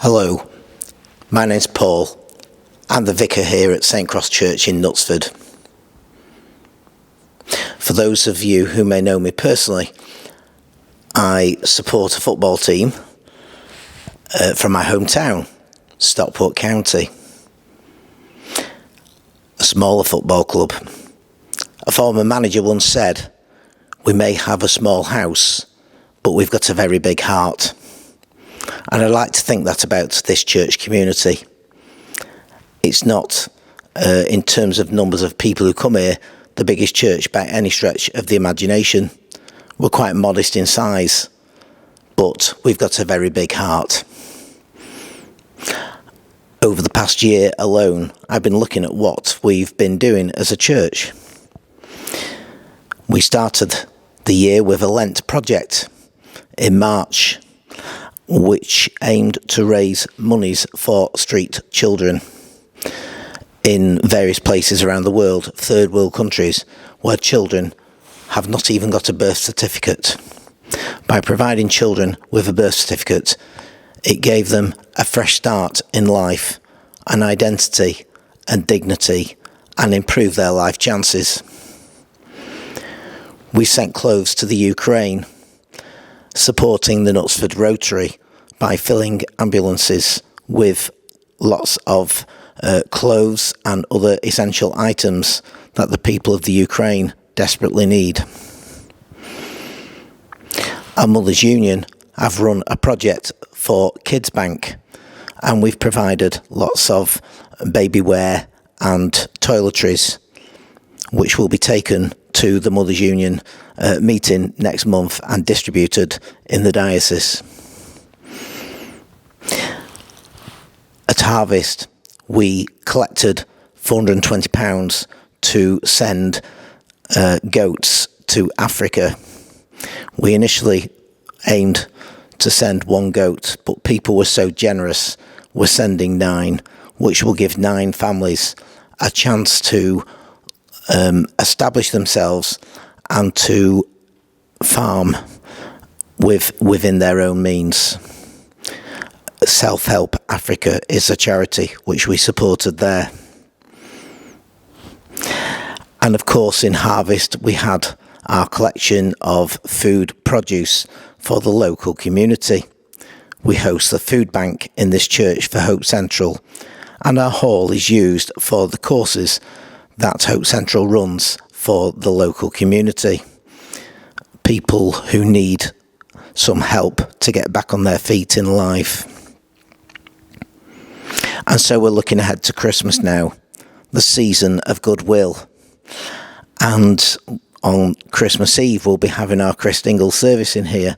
Hello, my name's Paul. I'm the vicar here at St Cross Church in Knutsford. For those of you who may know me personally, I support a football team from my hometown, Stockport County. A smaller football club. A former manager once said, "We may have a small house, but we've got a very big heart." And I like to think that about this church community. It's not, in terms of numbers of people who come here, the biggest church by any stretch of the imagination. We're quite modest in size, but we've got a very big heart. Over the past year alone, I've been looking at what we've been doing as a church. We started the year with a Lent project in March, which aimed to raise monies for street children in various places around the world, third world countries, where children have not even got a birth certificate. By providing children with a birth certificate, it gave them a fresh start in life, an identity and dignity, and improved their life chances. We sent clothes to the Ukraine, supporting the Knutsford Rotary by filling ambulances with lots of clothes and other essential items that the people of the Ukraine desperately need. Our Mothers Union have run a project for Kids Bank, and we've provided lots of baby wear and toiletries, which will be taken to the Mothers Union meeting next month and distributed in the diocese. At Harvest, we collected £420 to send goats to Africa. We initially aimed to send one goat, but people were so generous, we're sending 9, which will give 9 families a chance to establish themselves and to farm within their own means. Self-Help Africa is a charity which we supported there. And of course in Harvest we had our collection of food produce for the local community. We host the food bank in this church for Hope Central, and our hall is used for the courses that Hope Central runs for the local community. People who need some help to get back on their feet in life. And so we're looking ahead to Christmas now, the season of goodwill. And on Christmas Eve, we'll be having our Christingle service in here,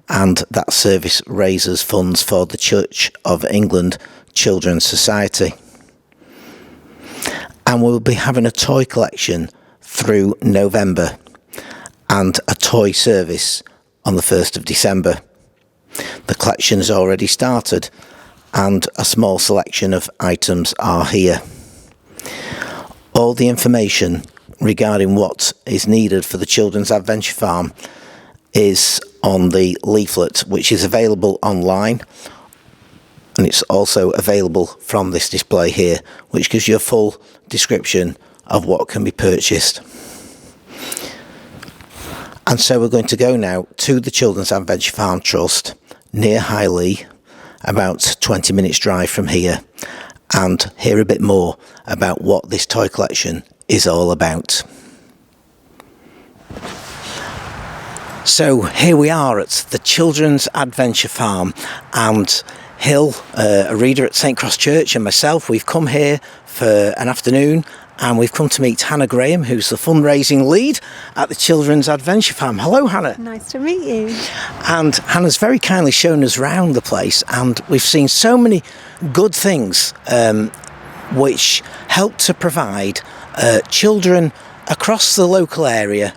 and that service raises funds for the Church of England Children's Society. And we'll be having a toy collection through November and a toy service on the 1st of December. The collection has already started, and a small selection of items are here. All the information regarding what is needed for the Children's Adventure Farm is on the leaflet, which is available online, and it's also available from this display here, which gives you a full description of what can be purchased. And so we're going to go now to the Children's Adventure Farm Trust near High Legh, about 20 minutes drive from here, and hear a bit more about what this toy collection is all about. So here we are at the Children's Adventure Farm, and Hill, a reader at St Cross Church, and myself, we've come here for an afternoon, and we've come to meet Hannah Graham, who's the fundraising lead at the Children's Adventure Farm. Hello, Hannah. Nice to meet you. And Hannah's very kindly shown us around the place, and we've seen so many good things which help to provide children across the local area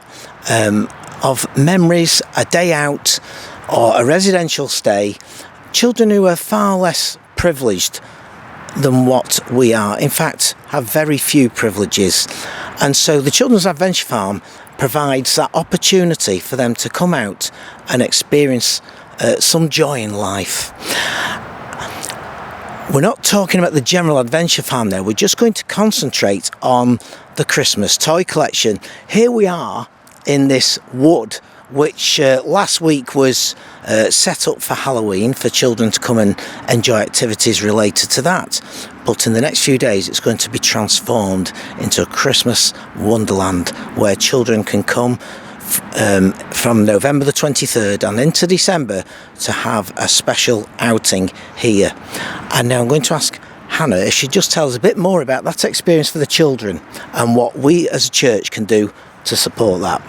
of memories, a day out or a residential stay, children who are far less privileged than what we are, in fact have very few privileges. And so the Children's Adventure Farm provides that opportunity for them to come out and experience some joy in life. We're not talking about the general adventure farm there. We're just going to concentrate on the Christmas toy collection. Here we are in this wood, which last week was set up for Halloween for children to come and enjoy activities related to that. But in the next few days, it's going to be transformed into a Christmas wonderland where children can come from November the 23rd and into December to have a special outing here. And now I'm going to ask Hannah if she'd just tell us a bit more about that experience for the children and what we as a church can do to support that.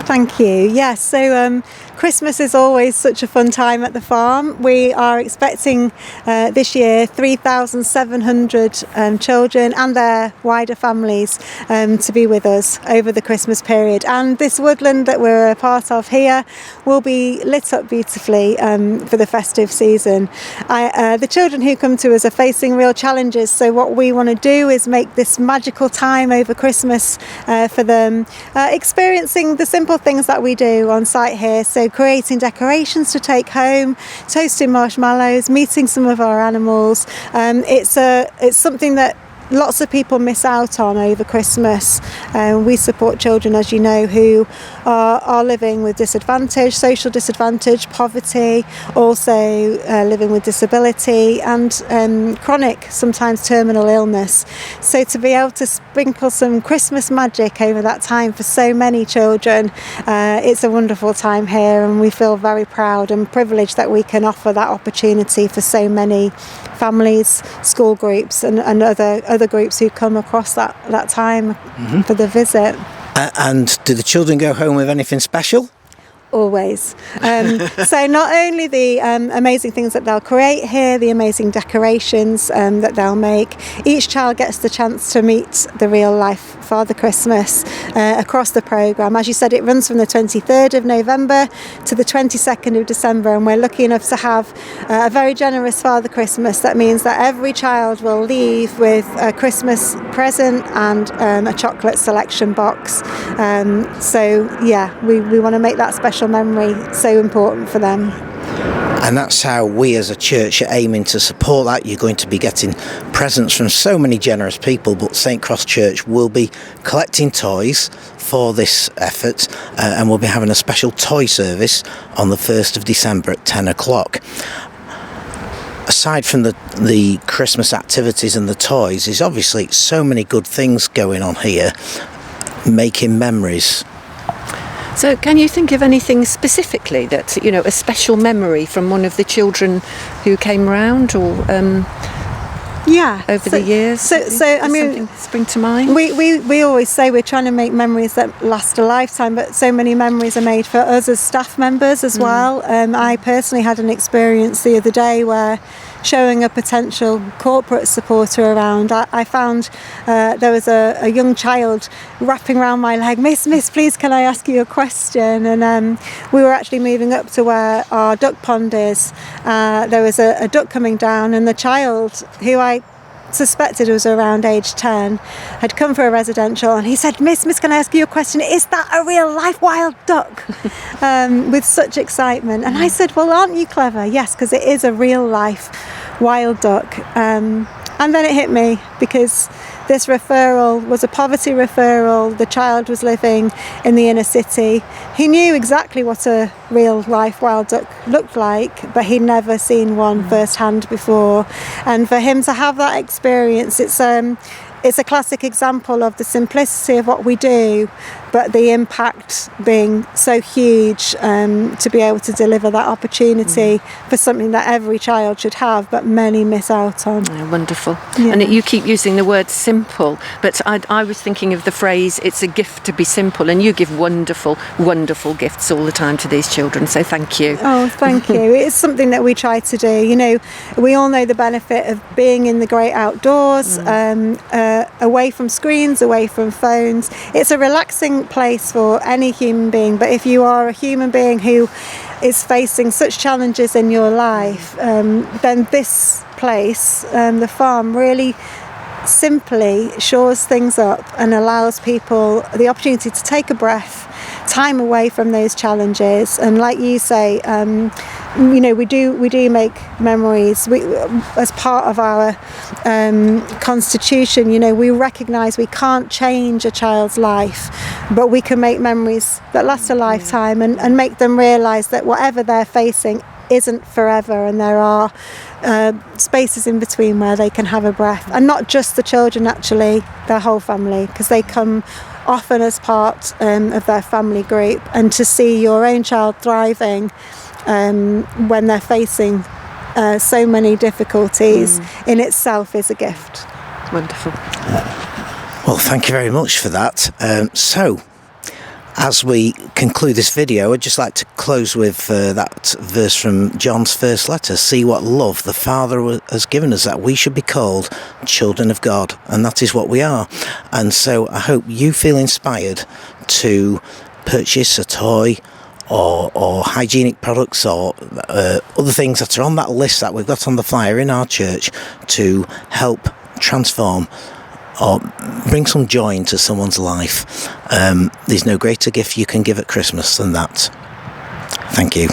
Thank you. Yes, so Christmas is always such a fun time at the farm. We are expecting this year 3,700 children and their wider families to be with us over the Christmas period. And this woodland that we're a part of here will be lit up beautifully for the festive season. The children who come to us are facing real challenges, so what we want to do is make this magical time over Christmas for them, experiencing the simple things that we do on site here, so creating decorations to take home, toasting marshmallows, meeting some of our animals. It's something that lots of people miss out on over Christmas. We support children, as you know, who are living with disadvantage, social disadvantage, poverty, also living with disability and chronic, sometimes terminal illness. So to be able to sprinkle some Christmas magic over that time for so many children, it's a wonderful time here, and we feel very proud and privileged that we can offer that opportunity for so many families, school groups and other groups who come across that time for the visit. And do the children go home with anything special? Always. So not only the amazing things that they'll create here, the amazing decorations that they'll make, each child gets the chance to meet the real life Father Christmas across the programme. As you said, it runs from the 23rd of November to the 22nd of December, and we're lucky enough to have a very generous Father Christmas. That means that every child will leave with a Christmas present and a chocolate selection box. We want to make that special memory so important for them. And that's how we as a church are aiming to support that. You're going to be getting presents from so many generous people, but St Cross Church will be collecting toys for this effort, and we'll be having a special toy service on the 1st of December at 10 o'clock. Aside from the Christmas activities and the toys, there's obviously so many good things going on here, making memories. So can you think of anything specifically that's, a special memory from one of the children who came round or over the years? So I mean, something spring to mind? We always say we're trying to make memories that last a lifetime, but so many memories are made for us as staff members as well. I personally had an experience the other day where, showing a potential corporate supporter around, I found there was a young child wrapping around my leg, Miss, please can I ask you a question? And we were actually moving up to where our duck pond is. There was a duck coming down, and the child, who I suspected was around age 10, had come for a residential, and he said, Miss, can I ask you a question? Is that a real life wild duck? With such excitement. And I said, well, aren't you clever? Yes, because it is a real life wild duck. And then it hit me, because this referral was a poverty referral. The child was living in the inner city. He knew exactly what a real life wild duck looked like, but he'd never seen one firsthand before. And for him to have that experience, it's a classic example of the simplicity of what we do, but the impact being so huge, to be able to deliver that opportunity for something that every child should have, but many miss out on. Oh, wonderful. Yeah. And you keep using the word simple, but I was thinking of the phrase, it's a gift to be simple, and you give wonderful, wonderful gifts all the time to these children, so thank you. Oh, thank you. It's something that we try to do. We all know the benefit of being in the great outdoors, away from screens, away from phones. It's a relaxing place for any human being, but if you are a human being who is facing such challenges in your life, then this place, the farm, really simply shores things up and allows people the opportunity to take a breath, time away from those challenges. And like you say, we do make memories. As part of our constitution, we recognise we can't change a child's life, but we can make memories that last a lifetime, and make them realise that whatever they're facing isn't forever, and there are spaces in between where they can have a breath. And not just the children, actually, their whole family, because they come often as part of their family group. And to see your own child thriving when they're facing so many difficulties in itself is a gift. Wonderful. Well, thank you very much for that. So, as we conclude this video, I'd just like to close with that verse from John's first letter. See what love the Father has given us, that we should be called children of God. And that is what we are. And so I hope you feel inspired to purchase a toy or hygienic products or other things that are on that list that we've got on the flyer in our church to help transform or bring some joy into someone's life. There's no greater gift you can give at Christmas than that. Thank you.